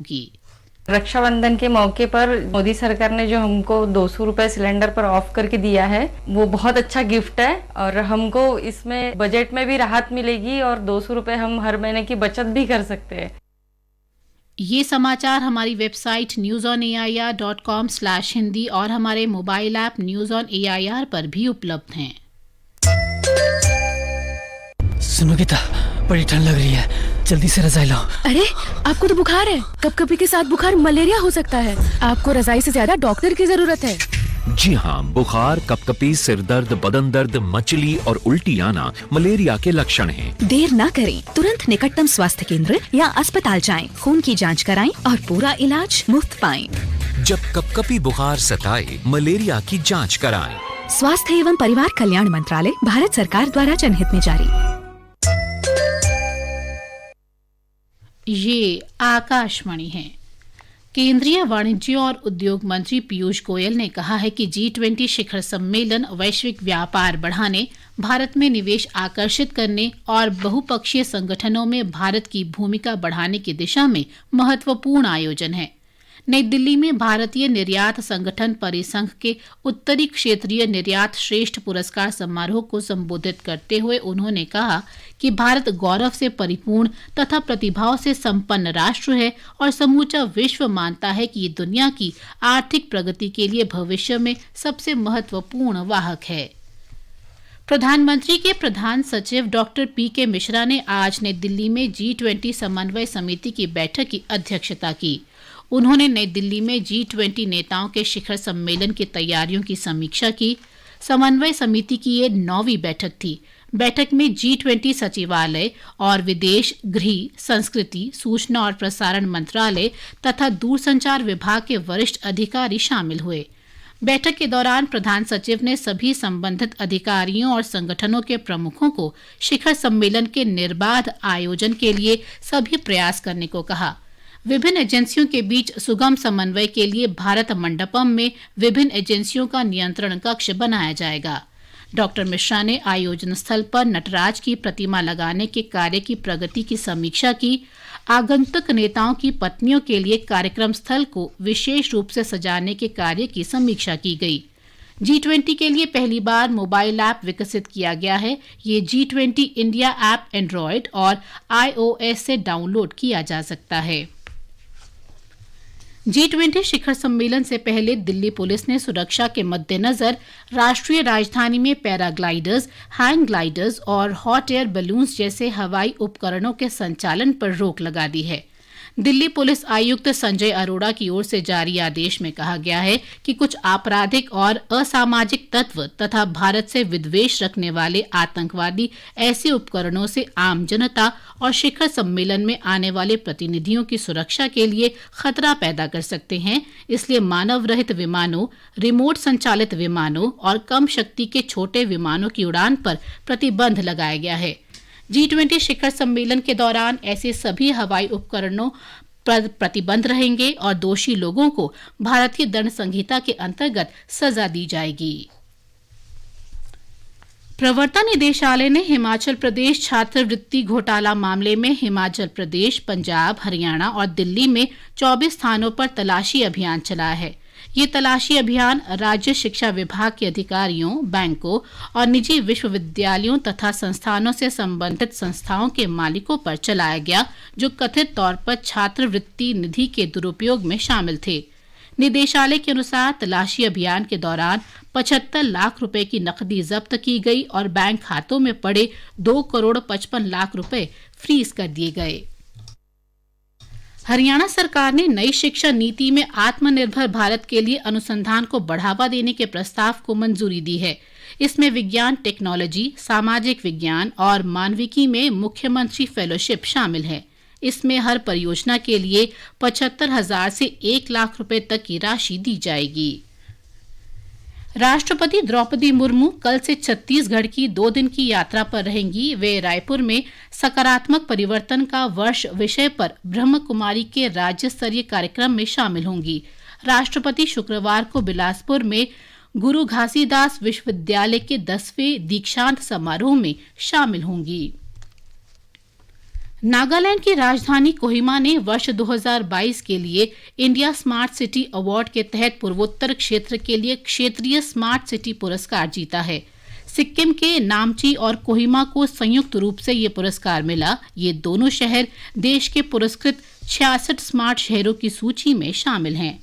की। रक्षाबंधन के मौके पर मोदी सरकार ने जो हमको 200 रुपए सिलेंडर पर ऑफ करके दिया है वो बहुत अच्छा गिफ्ट है और हमको इसमें बजट में भी राहत मिलेगी और 200 रुपए हम हर महीने की बचत भी कर सकते हैं। ये समाचार हमारी वेबसाइट newsonair.com/hindi और हमारे mobile app news on AIR पर भी उपलब्ध हैं। सुनो गीता, बड़ी ठंड लग रही है, जल्दी से रजाई लाओ। अरे आपको तो बुखार है। कपकपी के साथ बुखार मलेरिया हो सकता है। आपको रजाई से ज्यादा डॉक्टर की जरूरत है। जी हाँ, बुखार, कपकपी, सिर दर्द, बदन दर्द, मचली और उल्टी आना मलेरिया के लक्षण हैं। देर ना करें, तुरंत निकटतम स्वास्थ्य केंद्र या अस्पताल जाएं, खून की जांच कराएं और पूरा इलाज मुफ्त पाएं। जब कपकपी बुखार सताए, मलेरिया की जांच कराएं। स्वास्थ्य एवं परिवार कल्याण मंत्रालय, भारत सरकार द्वारा जनहित में जारी। ये आकाशवाणी है। केंद्रीय वाणिज्य और उद्योग मंत्री पीयूष गोयल ने कहा है कि G20 शिखर सम्मेलन वैश्विक व्यापार बढ़ाने, भारत में निवेश आकर्षित करने और बहुपक्षीय संगठनों में भारत की भूमिका बढ़ाने की दिशा में महत्वपूर्ण आयोजन है। नई दिल्ली में भारतीय निर्यात संगठन परिसंघ के उत्तरी क्षेत्रीय निर्यात श्रेष्ठ पुरस्कार समारोह को संबोधित करते हुए उन्होंने कहा कि भारत गौरव से परिपूर्ण तथा प्रतिभाओं से संपन्न राष्ट्र है और समूचा विश्व मानता है कि ये दुनिया की आर्थिक प्रगति के लिए भविष्य में सबसे महत्वपूर्ण वाहक है। प्रधानमंत्री के प्रधान सचिव डॉक्टर PK मिश्रा ने आज नई दिल्ली में G20 समन्वय समिति की बैठक की अध्यक्षता की। उन्होंने नई दिल्ली में G20 नेताओं के शिखर सम्मेलन की तैयारियों की समीक्षा की। समन्वय समिति की ये 9वीं बैठक थी। बैठक में G20 सचिवालय और विदेश, गृह, संस्कृति, सूचना और प्रसारण मंत्रालय तथा दूरसंचार विभाग के वरिष्ठ अधिकारी शामिल हुए। बैठक के दौरान प्रधान सचिव ने सभी संबंधित अधिकारियों और संगठनों के प्रमुखों को शिखर सम्मेलन के निर्बाध आयोजन के लिए सभी प्रयास करने को कहा। विभिन्न एजेंसियों के बीच सुगम समन्वय के लिए भारत मंडपम में विभिन्न एजेंसियों का नियंत्रण कक्ष बनाया जाएगा। डॉक्टर मिश्रा ने आयोजन स्थल पर नटराज की प्रतिमा लगाने के कार्य की प्रगति की समीक्षा की। आगंतुक नेताओं की पत्नियों के लिए कार्यक्रम स्थल को विशेष रूप से सजाने के कार्य की समीक्षा की गई। G20 के लिए पहली बार मोबाइल ऐप विकसित किया गया है। ये G20 इंडिया ऐप एंड्रॉयड और iOS से डाउनलोड किया जा सकता है। G20 शिखर सम्मेलन से पहले दिल्ली पुलिस ने सुरक्षा के मद्देनजर राष्ट्रीय राजधानी में पैराग्लाइडर्स, हैंग ग्लाइडर्स और हॉट एयर बैलून्स जैसे हवाई उपकरणों के संचालन पर रोक लगा दी है। दिल्ली पुलिस आयुक्त संजय अरोड़ा की ओर से जारी आदेश में कहा गया है कि कुछ आपराधिक और असामाजिक तत्व तथा भारत से विद्वेष रखने वाले आतंकवादी ऐसे उपकरणों से आम जनता और शिखर सम्मेलन में आने वाले प्रतिनिधियों की सुरक्षा के लिए खतरा पैदा कर सकते हैं। इसलिए मानव रहित विमानों, रिमोट संचालित विमानों और कम शक्ति के छोटे विमानों की उड़ान पर प्रतिबंध लगाया गया है। G20 शिखर सम्मेलन के दौरान ऐसे सभी हवाई उपकरणों पर प्रतिबंध रहेंगे और दोषी लोगों को भारतीय दंड संहिता के अंतर्गत सजा दी जाएगी। प्रवर्तन निदेशालय ने हिमाचल प्रदेश छात्रवृत्ति घोटाला मामले में हिमाचल प्रदेश, पंजाब, हरियाणा और दिल्ली में 24 स्थानों पर तलाशी अभियान चलाया है। ये तलाशी अभियान राज्य शिक्षा विभाग के अधिकारियों, बैंकों और निजी विश्वविद्यालयों तथा संस्थानों से संबंधित संस्थाओं के मालिकों पर चलाया गया, जो कथित तौर पर छात्रवृत्ति निधि के दुरुपयोग में शामिल थे। निदेशालय के अनुसार तलाशी अभियान के दौरान 75 लाख रुपए की नकदी जब्त की गई और बैंक खातों में पड़े 2 करोड़ 55 लाख रुपए फ्रीज कर दिए गए। हरियाणा सरकार ने नई शिक्षा नीति में आत्मनिर्भर भारत के लिए अनुसंधान को बढ़ावा देने के प्रस्ताव को मंजूरी दी है। इसमें विज्ञान, टेक्नोलॉजी, सामाजिक विज्ञान और मानविकी में मुख्यमंत्री फेलोशिप शामिल है। इसमें हर परियोजना के लिए 75,000 से 1 लाख रुपए तक की राशि दी जाएगी। राष्ट्रपति द्रौपदी मुर्मू कल से छत्तीसगढ़ की 2 दिन की यात्रा पर रहेंगी। वे रायपुर में सकारात्मक परिवर्तन का वर्ष विषय पर ब्रह्म कुमारी के राज्य स्तरीय कार्यक्रम में शामिल होंगी। राष्ट्रपति शुक्रवार को बिलासपुर में गुरु घासीदास विश्वविद्यालय के 10वें दीक्षांत समारोह में शामिल होंगी। नागालैंड की राजधानी कोहिमा ने वर्ष 2022 के लिए इंडिया स्मार्ट सिटी अवार्ड के तहत पूर्वोत्तर क्षेत्र के लिए क्षेत्रीय स्मार्ट सिटी पुरस्कार जीता है। सिक्किम के नामची और कोहिमा को संयुक्त रूप से ये पुरस्कार मिला। ये दोनों शहर देश के पुरस्कृत 66 स्मार्ट शहरों की सूची में शामिल हैं।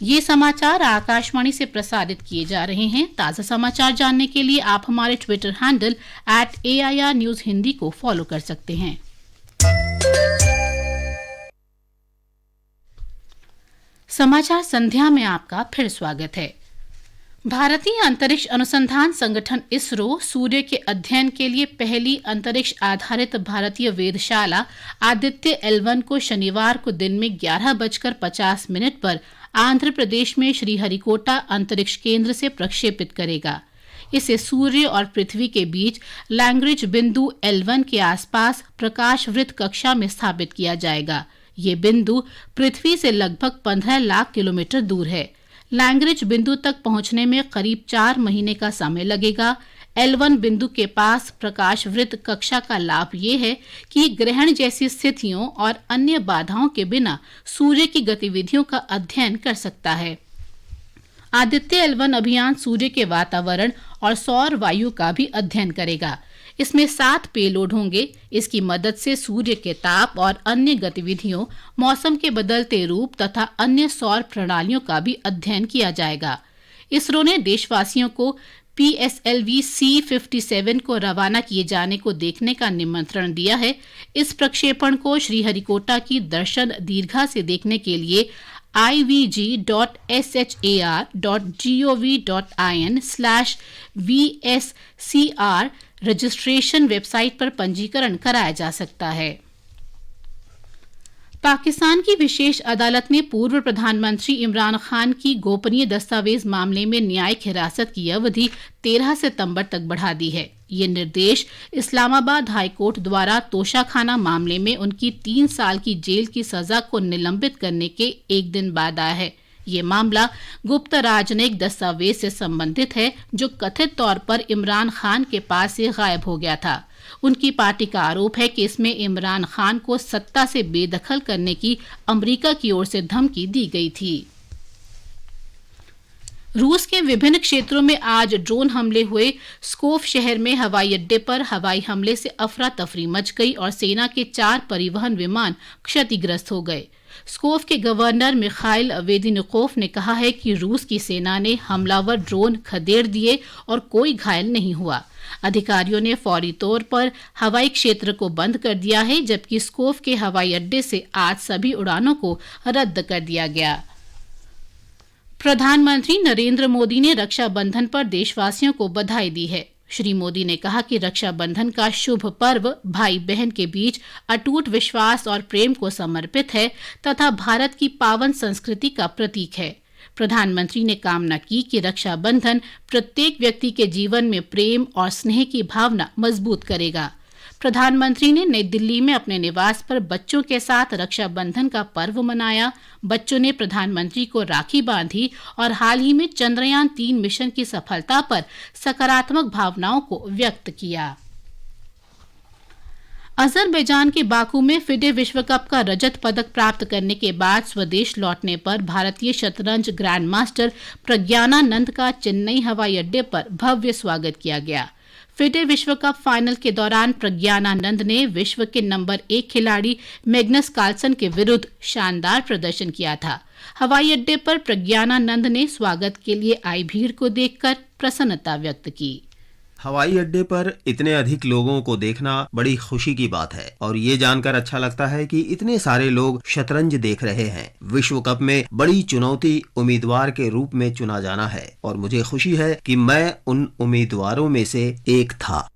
ये समाचार आकाशवाणी से प्रसारित किए जा रहे हैं। ताज़ा समाचार जानने के लिए आप हमारे Twitter handle @AIR News Hindi को फॉलो कर सकते हैं। समाचार संध्या में आपका फिर स्वागत है। भारतीय अंतरिक्ष अनुसंधान संगठन इसरो सूर्य के अध्ययन के लिए पहली अंतरिक्ष आधारित भारतीय वेधशाला आदित्य L1 को शनिवार को दिन में 11:50 पर आंध्र प्रदेश में श्रीहरिकोटा अंतरिक्ष केंद्र से प्रक्षेपित करेगा। इसे सूर्य और पृथ्वी के बीच लैग्रेंज बिंदु L1 के आसपास प्रकाश वृत्त कक्षा में स्थापित किया जाएगा। ये बिंदु पृथ्वी से लगभग 15 लाख किलोमीटर दूर है। लैग्रेंज बिंदु तक पहुंचने में करीब 4 महीने का समय लगेगा। L1 बिंदु के पास प्रकाश वृत्त कक्षा का लाभ ये है कि ग्रहण जैसी स्थितियों और अन्य बाधाओं के बिना सूर्य की गतिविधियों का अध्ययन कर सकता है। आदित्य L1 अभियान सूर्य के वातावरण और सौर वायु का भी अध्ययन करेगा। इसमें 7 पेलोड होंगे। इसकी मदद से सूर्य के ताप और अन्य गतिविधियों, मौसम के बदलते रूप तथा अन्य सौर प्रणालियों का भी अध्ययन किया जाएगा। इसरो ने देशवासियों को PSLV C57 को रवाना किए जाने को देखने का निमंत्रण दिया है। इस प्रक्षेपण को श्रीहरिकोटा की दर्शन दीर्घा से देखने के लिए ivg.shar.gov.in/VSCR रजिस्ट्रेशन वेबसाइट पर पंजीकरण कराया जा सकता है। पाकिस्तान की विशेष अदालत ने पूर्व प्रधानमंत्री इमरान खान की गोपनीय दस्तावेज मामले में न्यायिक हिरासत की अवधि 13 सितंबर तक बढ़ा दी है। ये निर्देश इस्लामाबाद हाईकोर्ट द्वारा तोशाखाना मामले में उनकी 3 साल की जेल की सजा को निलंबित करने के एक दिन बाद आया है। ये मामला गुप्त राजनयिक दस्तावेज से संबंधित है जो कथित तौर पर इमरान खान के पास से गायब हो गया था। उनकी पार्टी का आरोप है कि इसमें इमरान खान को सत्ता से बेदखल करने की अमेरिका की ओर से धमकी दी गई थी। रूस के विभिन्न क्षेत्रों में आज ड्रोन हमले हुए। स्कोफ शहर में हवाई अड्डे पर हवाई हमले से अफरा तफरी मच गई और सेना के 4 परिवहन विमान क्षतिग्रस्त हो गए। स्कोफ के गवर्नर मिखाइल वेदिनिकोफ ने कहा है कि रूस की सेना ने हमलावर ड्रोन खदेड़ दिए और कोई घायल नहीं हुआ। अधिकारियों ने फौरी तौर पर हवाई क्षेत्र को बंद कर दिया है, जबकि स्कोफ के हवाई अड्डे से आज सभी उड़ानों को रद्द कर दिया गया। प्रधानमंत्री नरेंद्र मोदी ने रक्षाबंधन पर देशवासियों को बधाई दी है। श्री मोदी ने कहा कि रक्षाबंधन का शुभ पर्व भाई बहन के बीच अटूट विश्वास और प्रेम को समर्पित है तथा भारत की पावन संस्कृति का प्रतीक है। प्रधानमंत्री ने कामना की कि रक्षाबंधन प्रत्येक व्यक्ति के जीवन में प्रेम और स्नेह की भावना मजबूत करेगा। प्रधानमंत्री ने नई दिल्ली में अपने निवास पर बच्चों के साथ रक्षाबंधन का पर्व मनाया। बच्चों ने प्रधानमंत्री को राखी बांधी और हाल ही में चंद्रयान 3 मिशन की सफलता पर सकारात्मक भावनाओं को व्यक्त किया। अजरबैजान के बाकू में फिडे विश्व कप का रजत पदक प्राप्त करने के बाद स्वदेश लौटने पर भारतीय शतरंज ग्रैंड मास्टर प्रज्ञानानंद का चेन्नई हवाई अड्डे पर भव्य स्वागत किया गया। फिडे विश्व कप फाइनल के दौरान प्रज्ञानानंद ने विश्व के नंबर 1 खिलाड़ी मैग्नस कार्लसन के विरुद्ध शानदार प्रदर्शन किया था। हवाई अड्डे पर प्रज्ञानानंद ने स्वागत के लिए आई भीड़ को देखकर प्रसन्नता व्यक्त की। हवाई अड्डे पर इतने अधिक लोगों को देखना बड़ी खुशी की बात है और ये जानकर अच्छा लगता है कि इतने सारे लोग शतरंज देख रहे हैं। विश्व कप में बड़ी चुनौती उम्मीदवार के रूप में चुना जाना है और मुझे खुशी है कि मैं उन उम्मीदवारों में से एक था।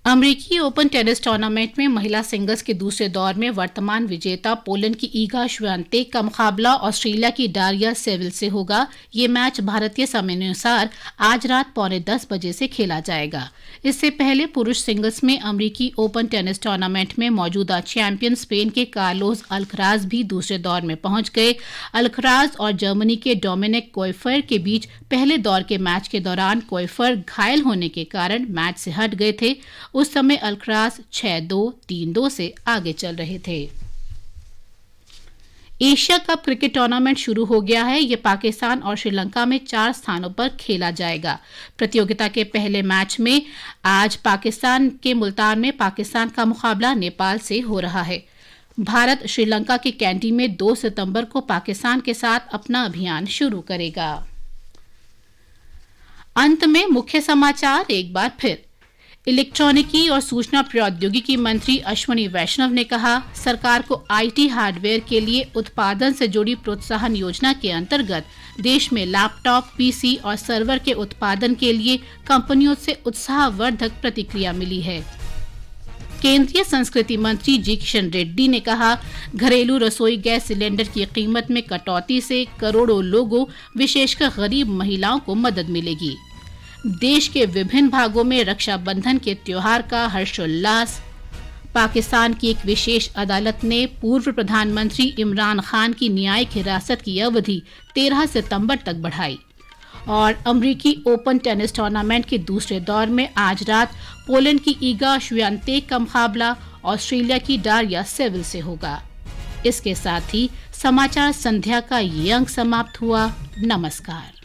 अमेरिकी ओपन टेनिस टूर्नामेंट में महिला सिंगल्स के दूसरे दौर में वर्तमान विजेता पोलैंड की ईगा श्वियातेक का मुकाबला ऑस्ट्रेलिया की डारिया सेविल से होगा। ये मैच भारतीय समय अनुसार आज रात 9:45 बजे से खेला जाएगा। इससे पहले पुरुष सिंगल्स में अमेरिकी ओपन टेनिस टूर्नामेंट में मौजूदा चैंपियन स्पेन के कार्लोस अल्कराज भी दूसरे दौर में पहुंच गए। अल्कराज और जर्मनी के डोमिनिक कोइफर के बीच पहले दौर के मैच के दौरान कोइफर घायल होने के कारण मैच से हट गए थे। उस समय अल्क्राज 6-2, 3-2 से आगे चल रहे थे। एशिया कप क्रिकेट टूर्नामेंट शुरू हो गया है। ये पाकिस्तान और श्रीलंका में 4 स्थानों पर खेला जाएगा। प्रतियोगिता के पहले मैच में आज पाकिस्तान के मुल्तान में पाकिस्तान का मुकाबला नेपाल से हो रहा है। भारत श्रीलंका के कैंडी में 2 सितंबर को पाकिस्तान के साथ अपना अभियान शुरू करेगा। अंत में मुख्य समाचार एक बार फिर। इलेक्ट्रॉनिकी और सूचना प्रौद्योगिकी मंत्री अश्विनी वैष्णव ने कहा, सरकार को आईटी हार्डवेयर के लिए उत्पादन से जुड़ी प्रोत्साहन योजना के अंतर्गत देश में लैपटॉप, पीसी और सर्वर के उत्पादन के लिए कंपनियों से उत्साहवर्धक प्रतिक्रिया मिली है। केंद्रीय संस्कृति मंत्री जी किशन रेड्डी ने कहा, घरेलू रसोई गैस सिलेंडर की कीमत में कटौती से करोड़ों लोगों, विशेषकर गरीब महिलाओं को मदद मिलेगी। देश के विभिन्न भागों में रक्षाबंधन के त्योहार का हर्षोल्लास। पाकिस्तान की एक विशेष अदालत ने पूर्व प्रधानमंत्री इमरान खान की न्यायिक हिरासत की अवधि 13 सितंबर तक बढ़ाई। और अमेरिकी ओपन टेनिस टूर्नामेंट के दूसरे दौर में आज रात पोलैंड की ईगा श्वियातेक का मुकाबला ऑस्ट्रेलिया की डारिया सेविल से होगा। इसके साथ ही समाचार संध्या का ये अंक समाप्त हुआ। नमस्कार।